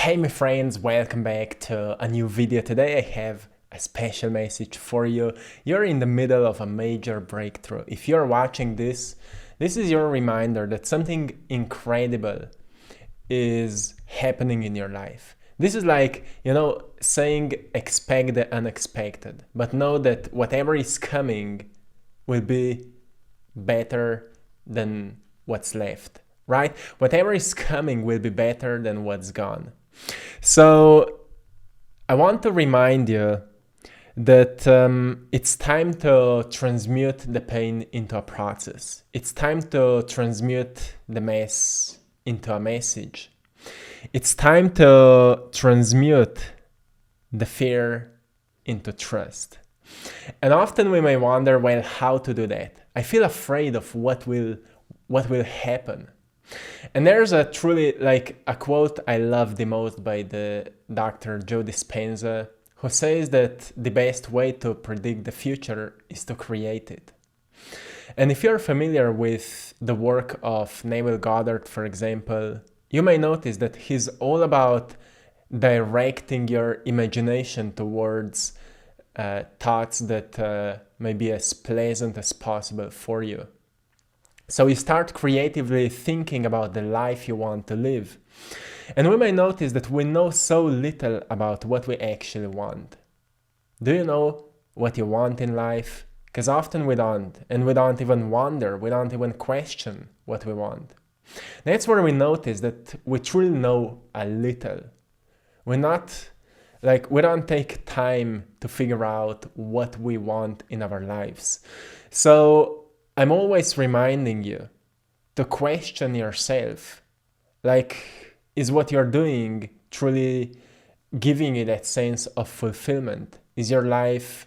Hey my friends, welcome back to a new video. Today I have a special message for you. You're in the middle of a major breakthrough. If you're watching this is your reminder that something incredible is happening in your life. This is like, saying expect the unexpected, but know that whatever is coming will be better than what's left, right? Whatever is coming will be better than what's gone. So I want to remind you that it's time to transmute the pain into a process. It's time to transmute the mess into a message. It's time to transmute the fear into trust. And often we may wonder, well, how to do that? I feel afraid of what will happen. And there's a truly, a quote I love the most by the Dr. Joe Dispenza, who says that the best way to predict the future is to create it. And if you're familiar with the work of Neville Goddard, for example, you may notice that he's all about directing your imagination towards thoughts that may be as pleasant as possible for you. So you start creatively thinking about the life you want to live. And we may notice that we know so little about what we actually want. Do you know what you want in life? Because often we don't, and we don't even wonder, we don't even question what we want. That's where we notice that we truly know a little. We don't take time to figure out what we want in our lives. So I'm always reminding you to question yourself. Is what you're doing truly giving you that sense of fulfillment? Is your life,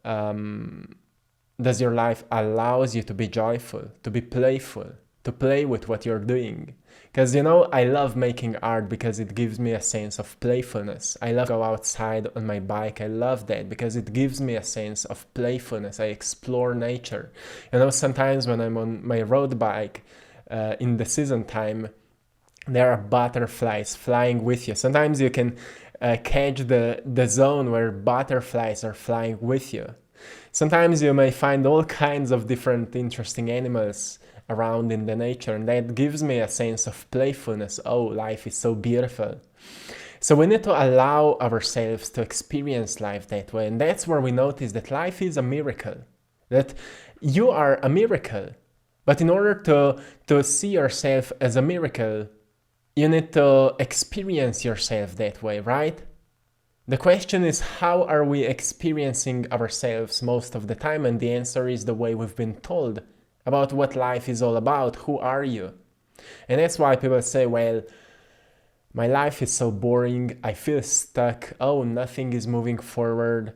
does your life allows you to be joyful, to be playful, to play with what you're doing? Because, I love making art because it gives me a sense of playfulness. I love to go outside on my bike. I love that because it gives me a sense of playfulness. I explore nature. Sometimes when I'm on my road bike in the season time, there are butterflies flying with you. Sometimes you can catch the zone where butterflies are flying with you. Sometimes you may find all kinds of different interesting animals around in the nature, and that gives me a sense of playfulness. Oh, life is so beautiful. So we need to allow ourselves to experience life that way, and that's where we notice that life is a miracle, that you are a miracle. But in order to see yourself as a miracle, you need to experience yourself that way, right? The question is, how are we experiencing ourselves most of the time? And the answer is the way we've been told about what life is all about. Who are you? And that's why people say, well, my life is so boring. I feel stuck. Oh, nothing is moving forward.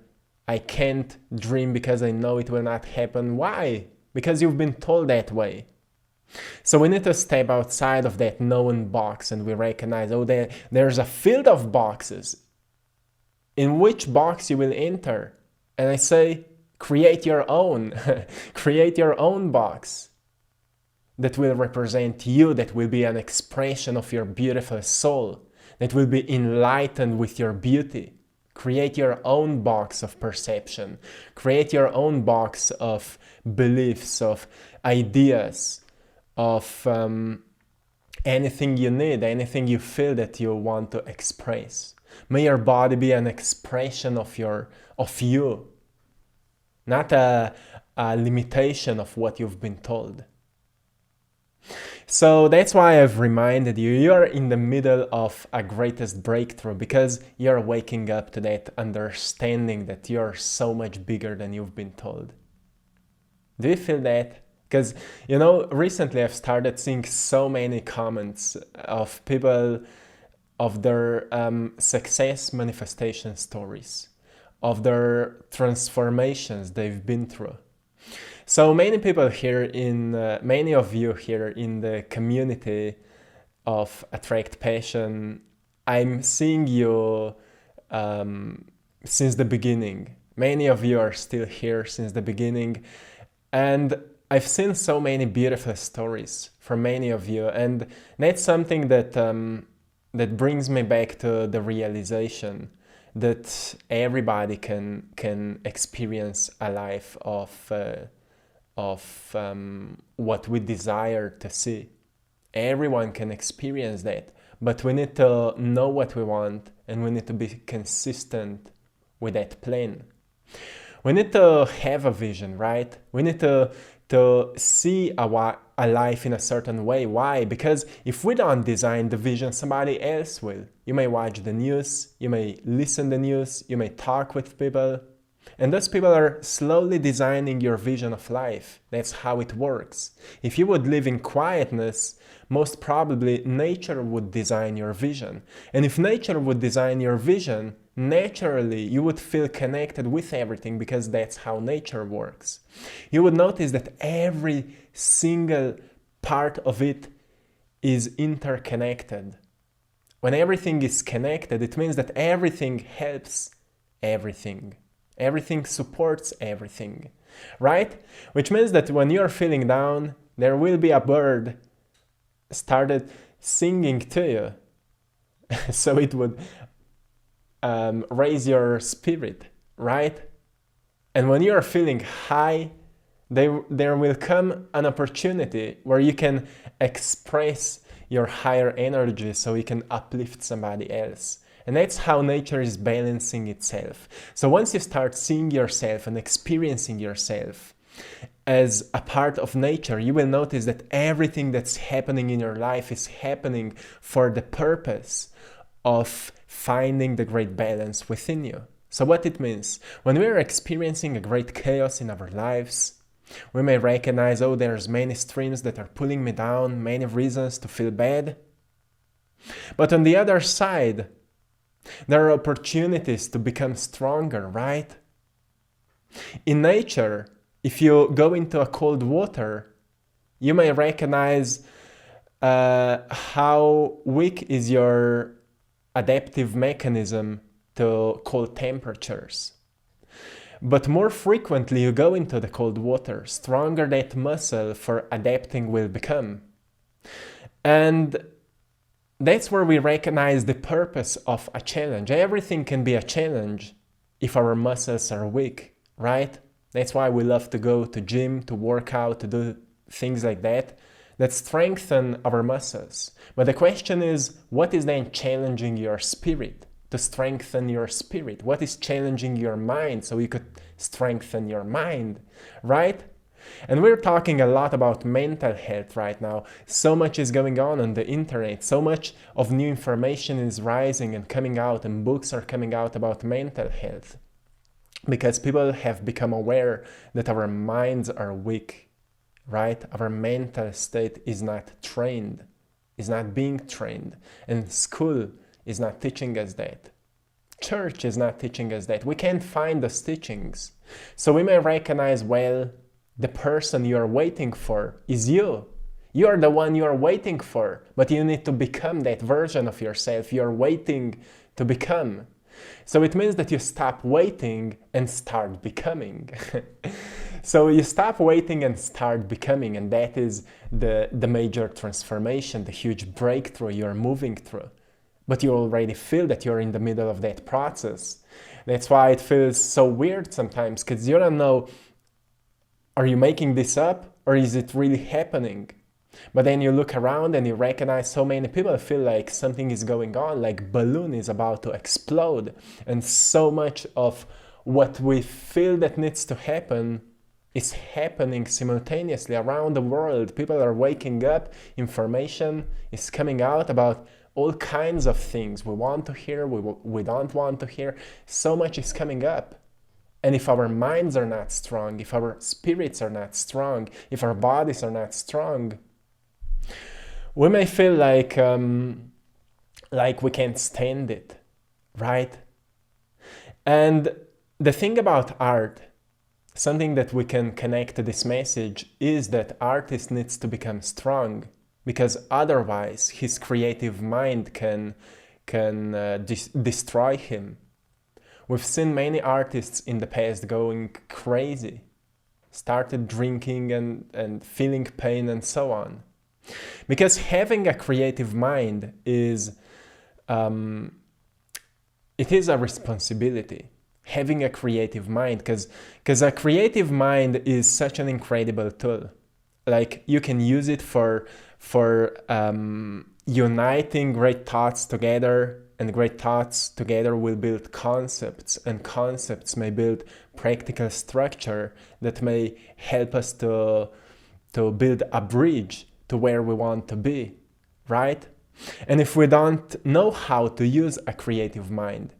I can't dream because I know it will not happen. Why? Because you've been told that way. So we need to step outside of that known box and we recognize, oh, there's a field of boxes. In which box you will enter? And I say, create your own. Create your own box that will represent you, that will be an expression of your beautiful soul, that will be enlightened with your beauty. Create your own box of perception. Create your own box of beliefs, of ideas, of anything you need, anything you feel that you want to express. May your body be an expression of you, not a limitation of what you've been told. So that's why I've reminded you, you're in the middle of a greatest breakthrough because you're waking up to that understanding that you're so much bigger than you've been told. Do you feel that? Because, recently I've started seeing so many comments of people, of their success manifestation stories, of their transformations they've been through. So many people here many of you here in the community of AttractPassion, I'm seeing you since the beginning. Many of you are still here since the beginning. And I've seen so many beautiful stories from many of you. And that's something that that brings me back to the realization that everybody can experience a life of what we desire to see. Everyone can experience that, but we need to know what we want, and we need to be consistent with that plan. We need to have a vision, right? We need to see a life in a certain way. Why? Because if we don't design the vision, somebody else will. You may watch the news, you may listen to the news, you may talk with people, and those people are slowly designing your vision of life. That's how it works. If you would live in quietness, most probably nature would design your vision. And if nature would design your vision, naturally you would feel connected with everything, because that's how nature works. You would notice that every single part of it is interconnected. When everything is connected, it means that everything helps everything. Everything supports everything, right? Which means that when you're feeling down, there will be a bird started singing to you. So it would raise your spirit, right? And when you're feeling high, there will come an opportunity where you can express your higher energy so you can uplift somebody else. And that's how nature is balancing itself. So once you start seeing yourself and experiencing yourself as a part of nature, you will notice that everything that's happening in your life is happening for the purpose of finding the great balance within you. So what it means, when we are experiencing a great chaos in our lives, we may recognize, oh, there's many streams that are pulling me down, many reasons to feel bad. But on the other side, there are opportunities to become stronger, right? In nature, if you go into a cold water, you may recognize how weak is your adaptive mechanism to cold temperatures. But more frequently you go into the cold water, stronger that muscle for adapting will become. And that's where we recognize the purpose of a challenge. Everything can be a challenge if our muscles are weak, right? That's why we love to go to gym, to work out, to do things like that strengthen our muscles. But the question is, what is then challenging your spirit to strengthen your spirit? What is challenging your mind so you could strengthen your mind, right? And we're talking a lot about mental health right now. So much is going on the internet. So much of new information is rising and coming out, and books are coming out about mental health. Because people have become aware that our minds are weak, right? Our mental state is not trained, is not being trained. And school is not teaching us that. Church is not teaching us that. We can't find those teachings. So we may recognize, well, the person you are waiting for is you. You are the one you are waiting for, but you need to become that version of yourself you are waiting to become. So it means that you stop waiting and start becoming. So you stop waiting and start becoming, and that is the major transformation, the huge breakthrough you're moving through. But you already feel that you're in the middle of that process. That's why it feels so weird sometimes, because you don't know, are you making this up or is it really happening? But then you look around and you recognize so many people feel like something is going on, like balloon is about to explode. And so much of what we feel that needs to happen is happening simultaneously around the world. People are waking up, information is coming out about all kinds of things we want to hear, we don't want to hear. So much is coming up. And if our minds are not strong, if our spirits are not strong, if our bodies are not strong, we may feel like we can't stand it, right? And the thing about art, something that we can connect to this message, is that artist needs to become strong, because otherwise his creative mind can destroy him. We've seen many artists in the past going crazy, started drinking and feeling pain and so on. Because having a creative mind is it is a responsibility having a creative mind, because a creative mind is such an incredible tool. Like, you can use it for uniting great thoughts together, and great thoughts together will build concepts, and concepts may build practical structure that may help us to build a bridge to where we want to be, right? And if we don't know how to use a creative mind,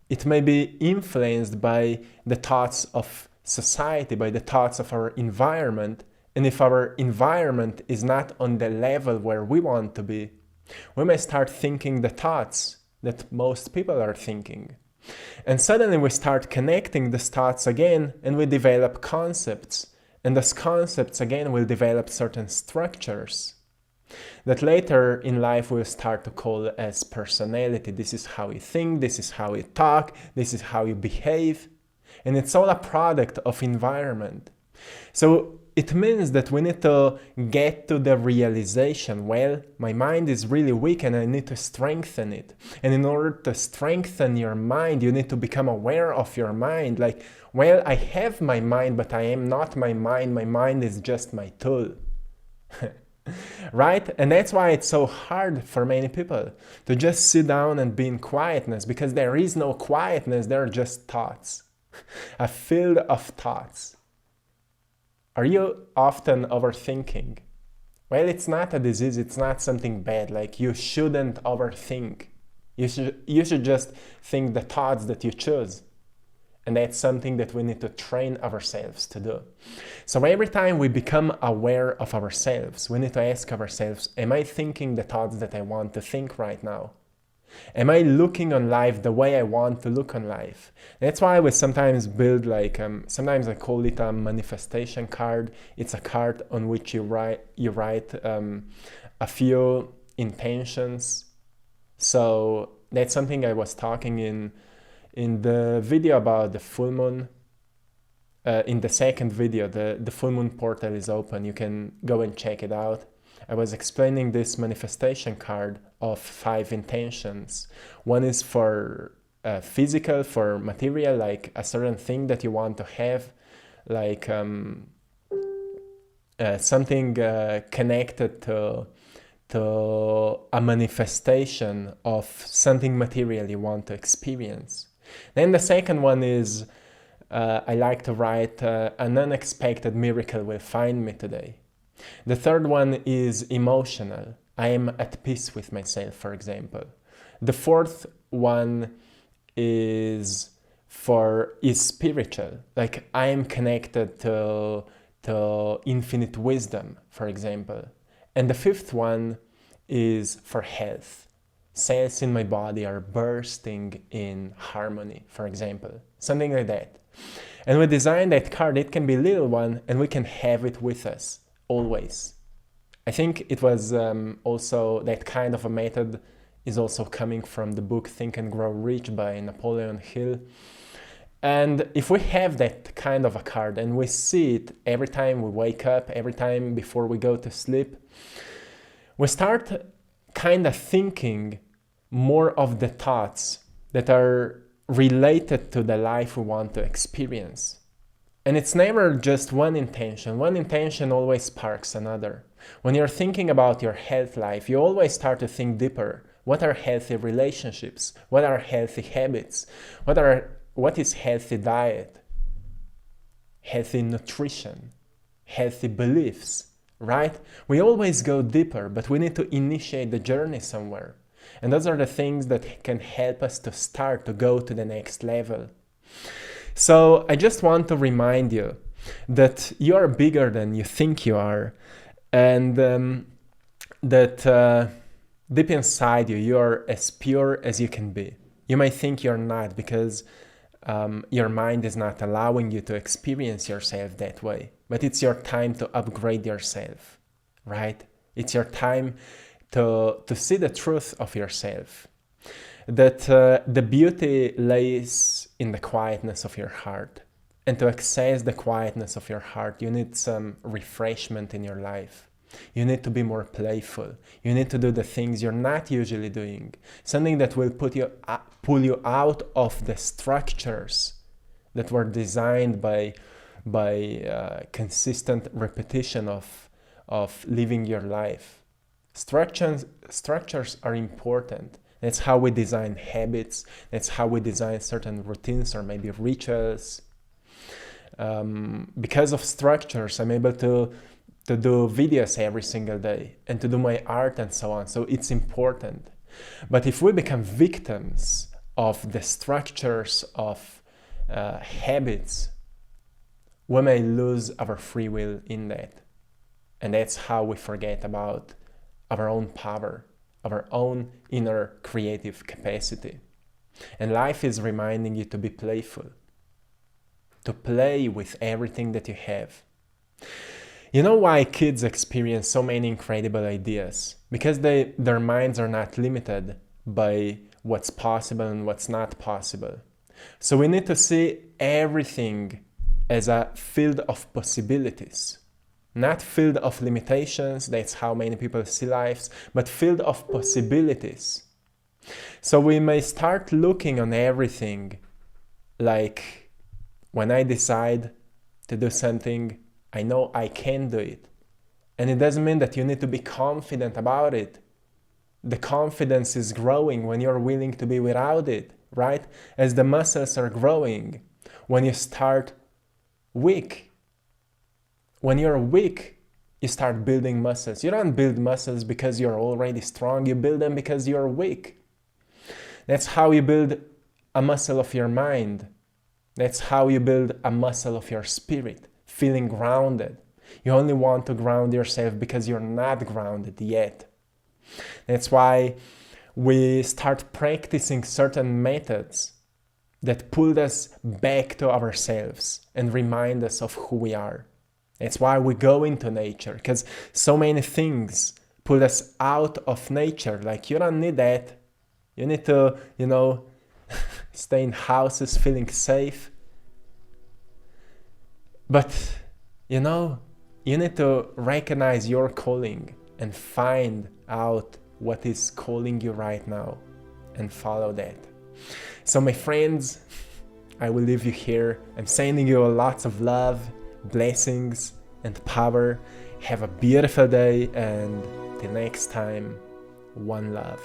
it may be influenced by the thoughts of society, by the thoughts of our environment. And if our environment is not on the level where we want to be, we may start thinking the thoughts that most people are thinking. And suddenly we start connecting these thoughts again, and we develop concepts. And those concepts again will develop certain structures that later in life we'll start to call as personality. This is how you think, this is how you talk, this is how you behave. And it's all a product of environment. So it means that we need to get to the realization, well, my mind is really weak and I need to strengthen it. And in order to strengthen your mind, you need to become aware of your mind. Like, well, I have my mind, but I am not my mind. My mind is just my tool. Right? And that's why it's so hard for many people to just sit down and be in quietness, because there is no quietness, there are just thoughts. A field of thoughts. Are you often overthinking? Well, it's not a disease, it's not something bad. Like, you shouldn't overthink. You should just think the thoughts that you choose. And that's something that we need to train ourselves to do. So every time we become aware of ourselves, we need to ask ourselves, am I thinking the thoughts that I want to think right now? Am I looking on life the way I want to look on life? That's why we sometimes build sometimes I call it a manifestation card. It's a card on which you write a few intentions. So that's something I was talking in the video about the full moon. In the second video, the full moon portal is open. You can go and check it out. I was explaining this manifestation card of 5 intentions. One is for physical, for material, like a certain thing that you want to have, like something connected to a manifestation of something material you want to experience. Then the second one is, I like to write, an unexpected miracle will find me today. The third one is emotional. I am at peace with myself, for example. The fourth one is spiritual. Like, I am connected to infinite wisdom, for example. And the fifth one is for health. Cells in my body are bursting in harmony, for example. Something like that. And we design that card. It can be a little one, and we can have it with us always. I think it was also that kind of a method is also coming from the book Think and Grow Rich by Napoleon Hill. And if we have that kind of a card and we see it every time we wake up, every time before we go to sleep, we start kind of thinking more of the thoughts that are related to the life we want to experience. And it's never just one intention. One intention always sparks another. When you're thinking about your health life, you always start to think deeper. What are healthy relationships? What are healthy habits? What is healthy diet? Healthy nutrition? Healthy beliefs, right? We always go deeper, but we need to initiate the journey somewhere. And those are the things that can help us to start to go to the next level. So I just want to remind you that you are bigger than you think you are, and that deep inside you, you are as pure as you can be. You might think you're not because your mind is not allowing you to experience yourself that way, but it's your time to upgrade yourself, right? It's your time to see the truth of yourself. That the beauty lays in the quietness of your heart. And to access the quietness of your heart, you need some refreshment in your life. You need to be more playful. You need to do the things you're not usually doing. Something that will pull you out of the structures that were designed by consistent repetition of living your life. Structures are important. That's how we design habits. That's how we design certain routines or maybe rituals. Because of structures, I'm able to do videos every single day and to do my art and so on. So it's important. But if we become victims of the structures of habits, we may lose our free will in that. And that's how we forget about our own power, our own inner creative capacity. And life is reminding you to be playful, to play with everything that you have. You know why kids experience so many incredible ideas? Because their minds are not limited by what's possible and what's not possible. So we need to see everything as a field of possibilities, not field of limitations. That's how many people see lives, but field of possibilities. So we may start looking on everything like, when I decide to do something, I know I can do it. And it doesn't mean that you need to be confident about it. The confidence is growing when you're willing to be without it, right? As the muscles are growing, when you start weak. When you're weak, you start building muscles. You don't build muscles because you're already strong. You build them because you're weak. That's how you build a muscle of your mind. That's how you build a muscle of your spirit, feeling grounded. You only want to ground yourself because you're not grounded yet. That's why we start practicing certain methods that pull us back to ourselves and remind us of who we are. That's why we go into nature, because so many things pull us out of nature. Like, you don't need that. You need to, stay in houses feeling safe. But, you need to recognize your calling and find out what is calling you right now and follow that. So my friends, I will leave you here. I'm sending you lots of love, blessings, and power. Have a beautiful day, and till next time, one love.